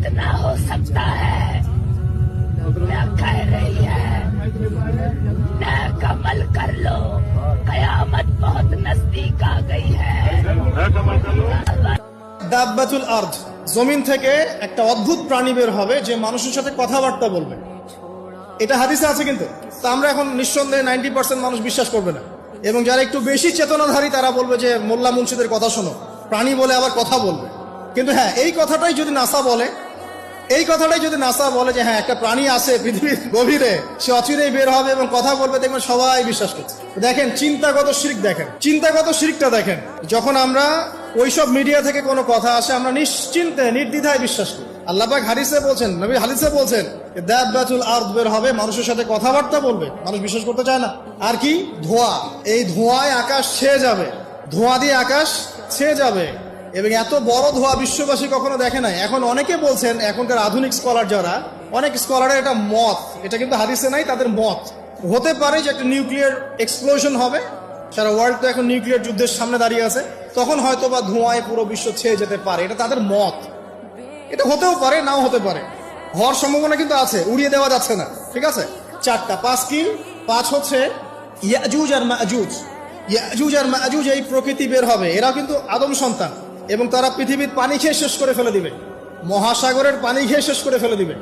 कितना हो सकता है क्या कह रही है नेक अमल कर लो कयामत बहुत नजदीक आ गई है দাব্বাতুল আরদ, জমিন থেকে একটা অদ্ভুত প্রাণী বের হবে যে মানুষের সাথে কথাবার্তা বলবে। এটা হাদিসে আছে, কিন্তু তা আমরা এখন নিঃসন্দেহে 90% মানুষ বিশ্বাস করবে না, এবং যারা একটু বেশি চেতনাধারী তারা বলবে যে মোল্লা মুন্সিদের কথা শোনো, প্রাণী বলে আবার কথা বলবে। কিন্তু হ্যাঁ, এই কথাটাই যদি নাসা বলে যে হ্যাঁ একটা প্রাণী আছে পৃথিবীর গভীরে, সে অচিরেই বের হবে এবং কথা বলবে, দেখবেন সবাই বিশ্বাস করছে। দেখেন চিন্তাগত শিরকটা দেখেন, যখন আমরা ওইসব মিডিয়া থেকে কোনো কথা আসে আমরা নিশ্চিন্তে নির্দ্বিধায় বিশ্বাস করি। আল্লাহ পাক হাদিসে বলছেন, নবী হাদিসে বলছেন দাব্বাতুল আরদ বের হবে, মানুষের সাথে কথাবার্তা বলবে, মানুষ বিশ্বাস করতে চায় না। আর কি ধোঁয়া, এই ধোঁয়ায় আকাশ ছেয়ে যাবে, ধোঁয়া দিয়ে আকাশ ছেয়ে যাবে, এবং এত বড় ধোঁয়া বিশ্ববাসী কখনো দেখে নাই। এখন অনেকে বলছেন, এখনকার আধুনিক স্কলার যারা, অনেক স্কলারের এটা মত, এটা কিন্তু হাদিসে নাই, তাদের মত হতে পারে যে একটা নিউক্লিয়ার এক্সপ্লোশন হবে, সারা ওয়ার্ল্ড তো এখন নিউক্লিয়ার যুদ্ধের সামনে দাঁড়িয়ে আছে, তখন হয়তো বা ধোঁয়ায় পুরো বিশ্ব ছেয়ে যেতে পারে, এটা তাদের মত। এটা হতেও পারে, নাও হতে পারে, হওয়ার সম্ভাবনা কিন্তু আছে, উড়িয়ে দেওয়া যাচ্ছে না। ঠিক আছে, 4টা 5 কি 5 হচ্ছে ইয়াজুজ আর মাজুজ, এই প্রকৃতি বের হবে, এরা কিন্তু আদম সন্তান, এবং তারা পৃথিবীর পানি খেয়ে শেষ করে ফেলে দিবে, মহাসাগরের পানি খেয়ে শেষ করে ফেলে দিবে।